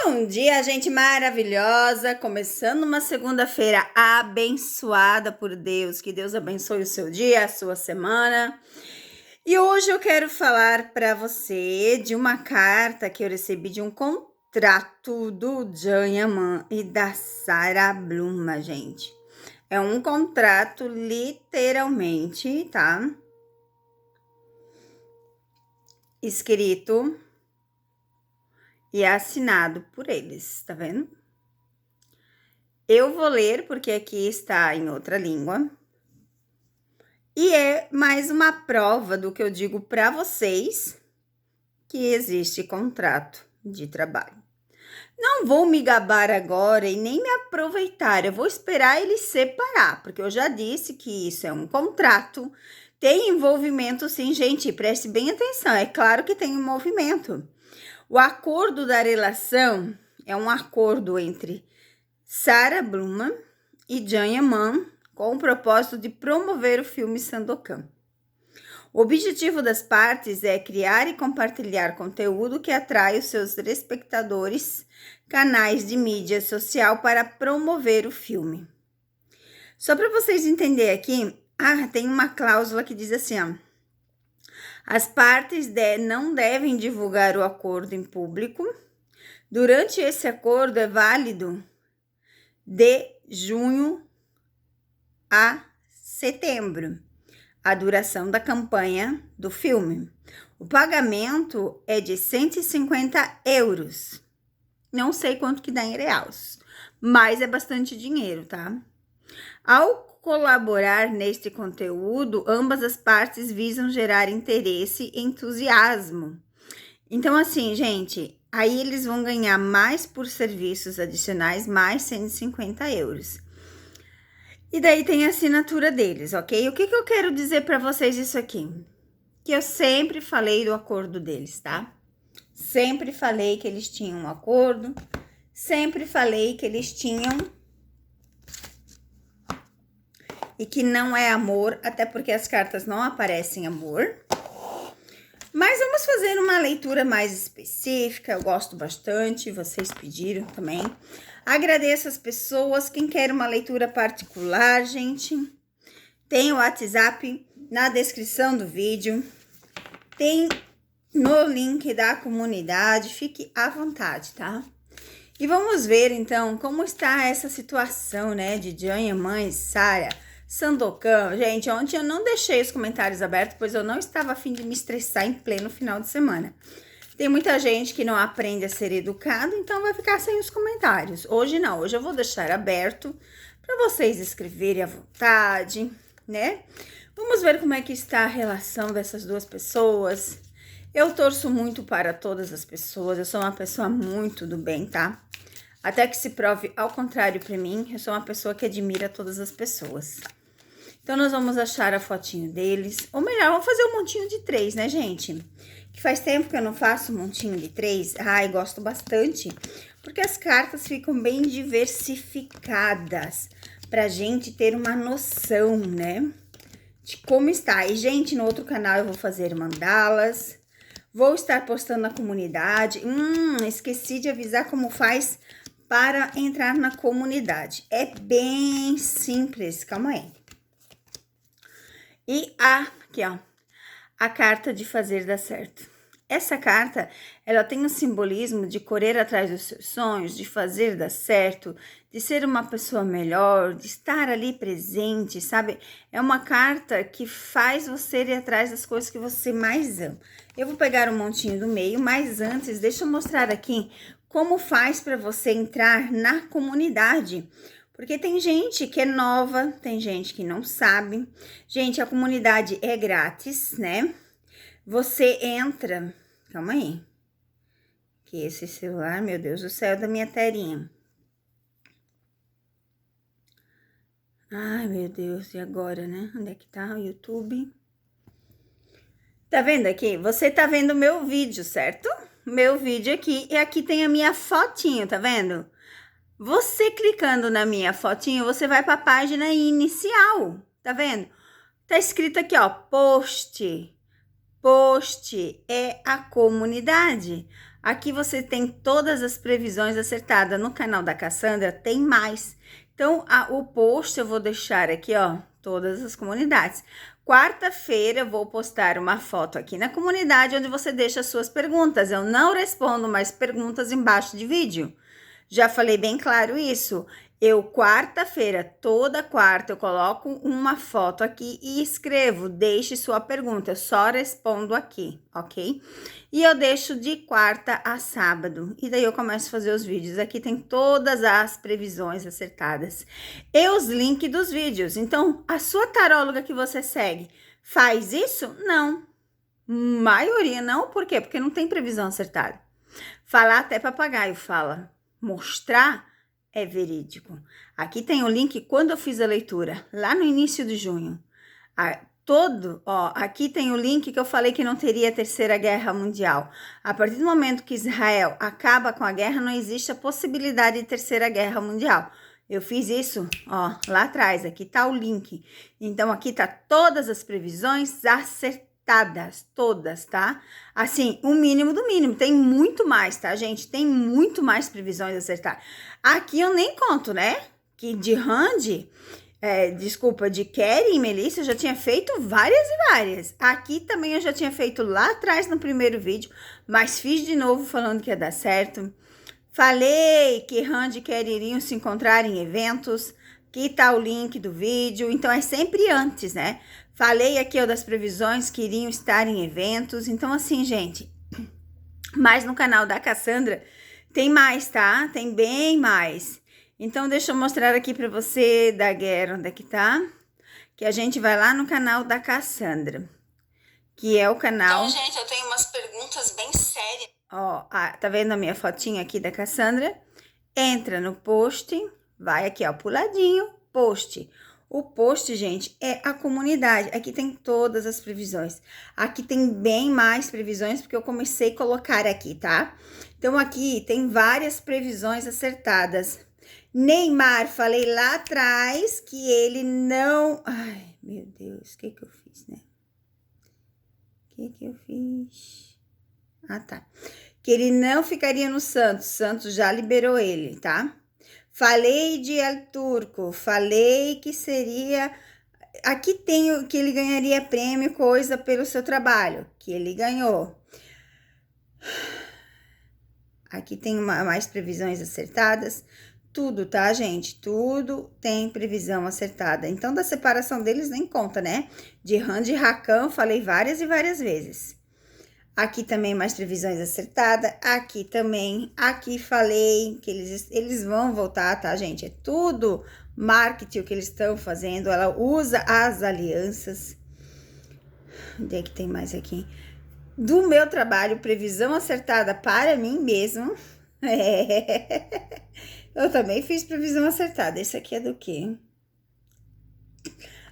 Bom dia, gente maravilhosa! Começando uma segunda-feira abençoada por Deus. Que Deus abençoe o seu dia, a sua semana. E hoje eu quero falar para você de uma carta que eu recebi de um contrato do Jan Yaman e da Sarah Bluma, gente. É um contrato literalmente, tá? Escrito e assinado por eles, tá vendo? Eu vou ler porque aqui está em outra língua. E é mais uma prova do que eu digo para vocês, que existe contrato de trabalho. Não vou me gabar agora e nem me aproveitar, eu vou esperar ele separar, porque eu já disse que isso é um contrato, tem envolvimento sim, gente, preste bem atenção, é claro que tem envolvimento. O acordo da relação é um acordo entre Sarah Bluma e Jan Yaman com o propósito de promover o filme Sandokan. O objetivo das partes é criar e compartilhar conteúdo que atrai os seus espectadores, canais de mídia social para promover o filme. Só para vocês entenderem aqui, tem uma cláusula que diz assim, ó, as partes não devem divulgar o acordo em público. Durante esse acordo é válido de junho a setembro, a duração da campanha do filme. O pagamento é de 150 euros. Não sei quanto que dá em reais, mas é bastante dinheiro, tá? Ao colaborar neste conteúdo, ambas as partes visam gerar interesse e entusiasmo. Então, assim, gente, aí eles vão ganhar mais por serviços adicionais, mais 150 euros. E daí tem a assinatura deles, ok? O que eu quero dizer para vocês isso aqui? Que eu sempre falei do acordo deles, tá? Sempre falei que eles tinham um acordo, sempre falei que eles tinham e que não é amor, até porque as cartas não aparecem amor. Mas vamos fazer uma leitura mais específica, eu gosto bastante, vocês pediram também. Agradeço as pessoas, quem quer uma leitura particular, gente, tem o WhatsApp na descrição do vídeo, tem no link da comunidade, fique à vontade, tá? E vamos ver, então, como está essa situação, né, de Jan Yaman e Sarah Sandokan. Gente, ontem eu não deixei os comentários abertos, pois eu não estava a fim de me estressar em pleno final de semana. Tem muita gente que não aprende a ser educado, então vai ficar sem os comentários. Hoje não, hoje eu vou deixar aberto para vocês escreverem à vontade, né? Vamos ver como é que está a relação dessas duas pessoas. Eu torço muito para todas as pessoas, eu sou uma pessoa muito do bem, tá? Até que se prove ao contrário para mim, eu sou uma pessoa que admira todas as pessoas. Então, nós vamos achar a fotinho deles. Ou melhor, vamos fazer um montinho de 3, né, gente? Que faz tempo que eu não faço um montinho de 3. Ai, gosto bastante. Porque as cartas ficam bem diversificadas. Pra gente ter uma noção, né? De como está. E, gente, no outro canal eu vou fazer mandalas. Vou estar postando na comunidade. Esqueci de avisar como faz para entrar na comunidade. É bem simples. Calma aí. E aqui, ó, a carta de fazer dar certo. Essa carta, ela tem um simbolismo de correr atrás dos seus sonhos, de fazer dar certo, de ser uma pessoa melhor, de estar ali presente, sabe? É uma carta que faz você ir atrás das coisas que você mais ama. Eu vou pegar um montinho do meio, mas antes, deixa eu mostrar aqui como faz para você entrar na comunidade. Porque tem gente que é nova, tem gente que não sabe. Gente, a comunidade é grátis, né? Você entra... Calma aí. Que esse celular, meu Deus do céu, da minha telinha. Ai, meu Deus, e agora, né? Onde é que tá o YouTube? Tá vendo aqui? Você tá vendo o meu vídeo, certo? Meu vídeo aqui. E aqui tem a minha fotinho, tá vendo? Você clicando na minha fotinho, você vai para a página inicial, tá vendo? Tá escrito aqui, ó, post. Post é a comunidade. Aqui você tem todas as previsões acertadas. No canal da Cassandra tem mais. Então, o post eu vou deixar aqui, ó, todas as comunidades. Quarta-feira eu vou postar uma foto aqui na comunidade onde você deixa as suas perguntas. Eu não respondo mais perguntas embaixo de vídeo. Já falei bem claro isso. Eu, quarta-feira, toda quarta, eu coloco uma foto aqui e escrevo, deixe sua pergunta, eu só respondo aqui, ok? E eu deixo de quarta a sábado, e daí eu começo a fazer os vídeos. Aqui tem todas as previsões acertadas e os links dos vídeos. Então, a sua taróloga que você segue faz isso? Não. Maioria não, por quê? Porque não tem previsão acertada. Falar até papagaio fala. Mostrar é verídico. Aqui tem o link quando eu fiz a leitura, lá no início de junho. Aqui tem o link que eu falei que não teria terceira guerra mundial. A partir do momento que Israel acaba com a guerra, não existe a possibilidade de terceira guerra mundial. Eu fiz isso, ó, lá atrás, aqui tá o link. Então, aqui tá todas as previsões acertadas, todas, tá? Assim, o mínimo do mínimo, tem muito mais, tá, gente? Tem muito mais previsões acertadas. Aqui eu nem conto, né? Que de Randy, de Kelly e Melissa eu já tinha feito várias e várias. Aqui também eu já tinha feito lá atrás no primeiro vídeo, mas fiz de novo falando que ia dar certo. Falei que Randy e Kelly iriam se encontrar em eventos, aqui tá o link do vídeo, então é sempre antes, né? Falei aqui, ó, das previsões que iriam estar em eventos, então assim, gente, mas no canal da Cassandra tem mais, tá? Tem bem mais. Então, deixa eu mostrar aqui pra você da guerra, onde é que tá? Que a gente vai lá no canal da Cassandra, que é o canal... Então, gente, eu tenho umas perguntas bem sérias. Ó, tá vendo a minha fotinha aqui da Cassandra? Entra no post, vai aqui, ó, puladinho, post. O post, gente, é a comunidade. Aqui tem todas as previsões. Aqui tem bem mais previsões, porque eu comecei a colocar aqui, tá? Então, aqui tem várias previsões acertadas. Neymar, falei lá atrás que ele não... Ai, meu Deus, o que eu fiz, né? O que eu fiz? Ah, tá. Que ele não ficaria no Santos. Santos já liberou ele, tá? Falei de El Turco. Falei que seria... Aqui tem que ele ganharia prêmio, coisa pelo seu trabalho. Que ele ganhou. Aqui tem mais previsões acertadas. Tudo, tá, gente? Tudo tem previsão acertada. Então, da separação deles nem conta, né? De Randy e Rakan, falei várias e várias vezes. Aqui também mais previsões acertadas. Aqui também. Aqui falei que eles vão voltar, tá, gente? É tudo marketing o que eles estão fazendo. Ela usa as alianças. Onde é que tem mais aqui? Do meu trabalho, previsão acertada para mim mesmo. Eu também fiz previsão acertada. Esse aqui é do quê?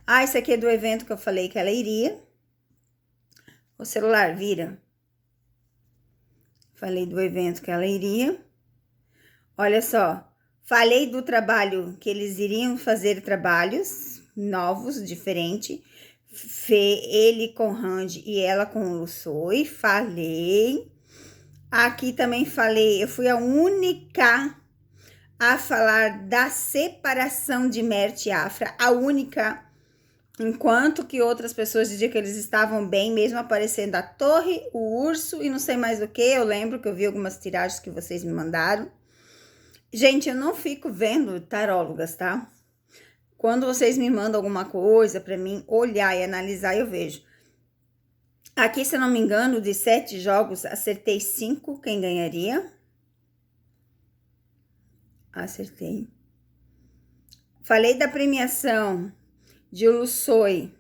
Ah, esse aqui é do evento que eu falei que ela iria. O celular vira. Falei do evento que ela iria. Olha só. Falei do trabalho que eles iriam fazer trabalhos novos, diferentes. Ele com Randy e ela com o Lussoi. Falei. Aqui também falei. Eu fui a única a falar da separação de Mert e Afra, a única, enquanto que outras pessoas diziam que eles estavam bem, mesmo aparecendo a torre, o urso e não sei mais o que. Eu lembro que eu vi algumas tiragens que vocês me mandaram. Gente, eu não fico vendo tarólogas, tá? Quando vocês me mandam alguma coisa para mim olhar e analisar, eu vejo. Aqui, se eu não me engano, de 7 jogos, acertei 5 quem ganharia. Acertei. Falei da premiação de Lussoi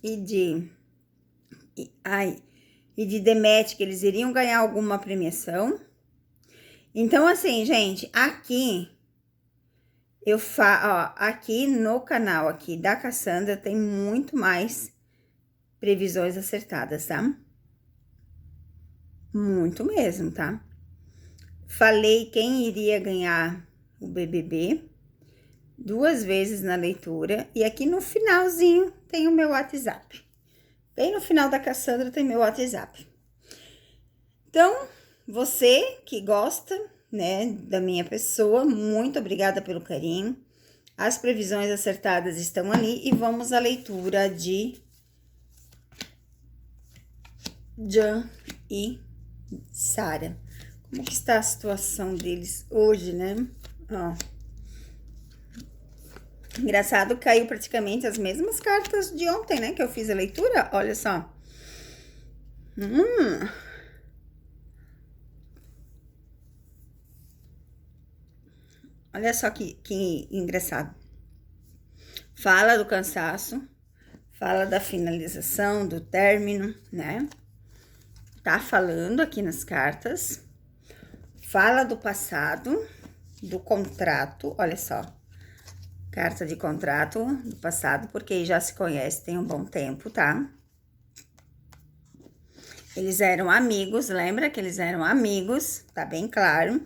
e de Demet, que eles iriam ganhar alguma premiação. Então, assim, gente, aqui aqui no canal aqui da Cassandra tem muito mais previsões acertadas, tá? Muito mesmo, tá? Falei quem iria ganhar o BBB 2 vezes na leitura. E aqui no finalzinho tem o meu WhatsApp. Bem no final da Cassandra tem meu WhatsApp. Então, você que gosta, né, da minha pessoa, muito obrigada pelo carinho. As previsões acertadas estão ali e vamos à leitura de Jan e Sara. Como que está a situação deles hoje, né? Ó. Engraçado, caiu praticamente as mesmas cartas de ontem, né? Que eu fiz a leitura. Olha só. Olha só que engraçado. Fala do cansaço. Fala da finalização, do término, né? Tá falando aqui nas cartas. Fala do passado, do contrato. Olha só. Carta de contrato do passado, porque já se conhece tem um bom tempo, tá? Eles eram amigos, lembra que eles eram amigos, tá bem claro.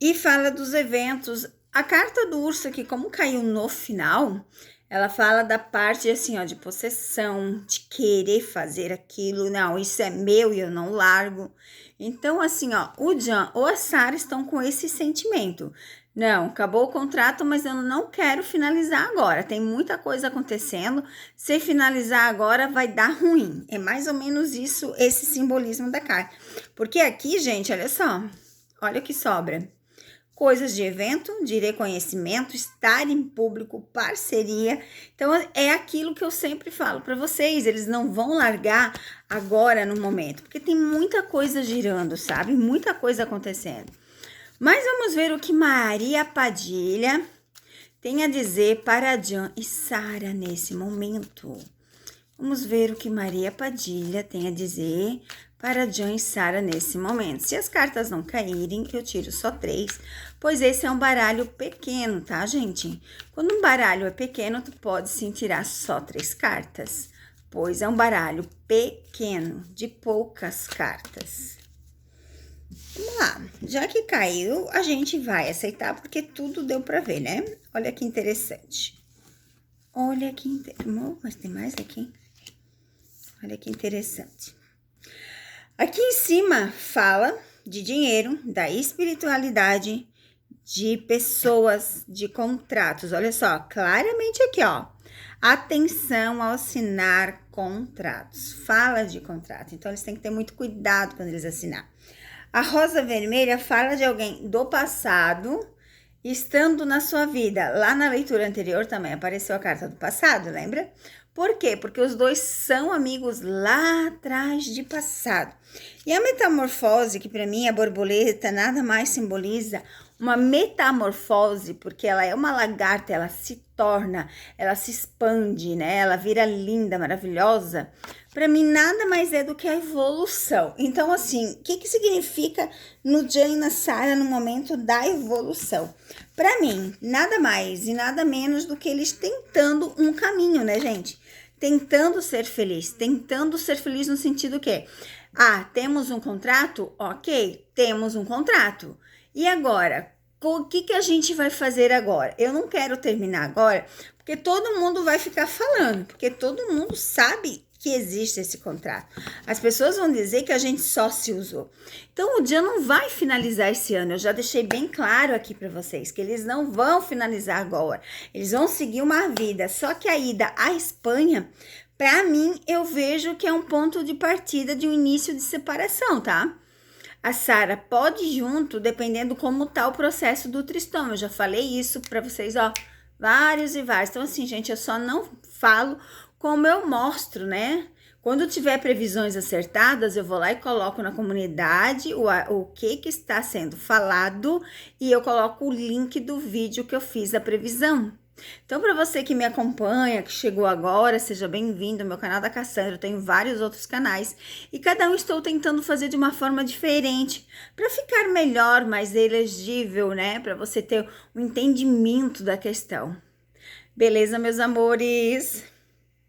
E fala dos eventos. A carta do urso aqui, como caiu no final, ela fala da parte assim, ó, de possessão, de querer fazer aquilo. Não, isso é meu e eu não largo. Então, assim, ó, o Jan ou a Sara estão com esse sentimento. Não, acabou o contrato, mas eu não quero finalizar agora. Tem muita coisa acontecendo. Se finalizar agora, vai dar ruim. É mais ou menos isso, esse simbolismo da carta. Porque aqui, gente, olha só. Olha o que sobra. Coisas de evento, de reconhecimento, estar em público, parceria. Então, é aquilo que eu sempre falo para vocês. Eles não vão largar agora no momento. Porque tem muita coisa girando, sabe? Muita coisa acontecendo. Mas vamos ver o que Maria Padilha tem a dizer para Jan e Sara nesse momento. Vamos ver o que Maria Padilha tem a dizer para Jan e Sara nesse momento. Se as cartas não caírem, eu tiro só 3, pois esse é um baralho pequeno, tá, gente? Quando um baralho é pequeno, tu pode sim tirar só 3 cartas, pois é um baralho pequeno, de poucas cartas. Vamos lá, já que caiu, a gente vai aceitar, porque tudo deu pra ver, né? Olha que interessante. Olha que interessante. Mas tem mais aqui? Olha que interessante. Aqui em cima fala de dinheiro, da espiritualidade, de pessoas, de contratos. Olha só, claramente aqui, ó. Atenção ao assinar contratos. Fala de contrato. Então, eles têm que ter muito cuidado quando eles assinar. A rosa vermelha fala de alguém do passado estando na sua vida. Lá na leitura anterior também apareceu a carta do passado, lembra? Por quê? Porque os dois são amigos lá atrás de passado. E a metamorfose, que para mim a borboleta nada mais simboliza uma metamorfose, porque ela é uma lagarta, ela se torna, ela se expande, né? Ela vira linda, maravilhosa. Para mim nada mais é do que a evolução. Então, assim, o que significa no Jan e na Sara no momento da evolução? Para mim, nada mais e nada menos do que eles tentando um caminho, né, gente? Tentando ser feliz no sentido que, temos um contrato? Ok, temos um contrato. E agora, o que a gente vai fazer agora? Eu não quero terminar agora, porque todo mundo vai ficar falando, porque todo mundo sabe que existe esse contrato. As pessoas vão dizer que a gente só se usou. Então, o dia não vai finalizar esse ano. Eu já deixei bem claro aqui para vocês que eles não vão finalizar agora. Eles vão seguir uma vida. Só que a ida à Espanha, para mim, eu vejo que é um ponto de partida de um início de separação, tá? A Sara pode ir junto, dependendo como tá o processo do Tristão. Eu já falei isso para vocês, ó, vários e vários. Então, assim, gente, eu só não falo como eu mostro, né? Quando tiver previsões acertadas, eu vou lá e coloco na comunidade o que está sendo falado e eu coloco o link do vídeo que eu fiz a previsão. Então, para você que me acompanha, que chegou agora, seja bem-vindo ao meu canal da Cassandra. Eu tenho vários outros canais e cada um estou tentando fazer de uma forma diferente para ficar melhor, mais elegível, né? Para você ter um entendimento da questão. Beleza, meus amores?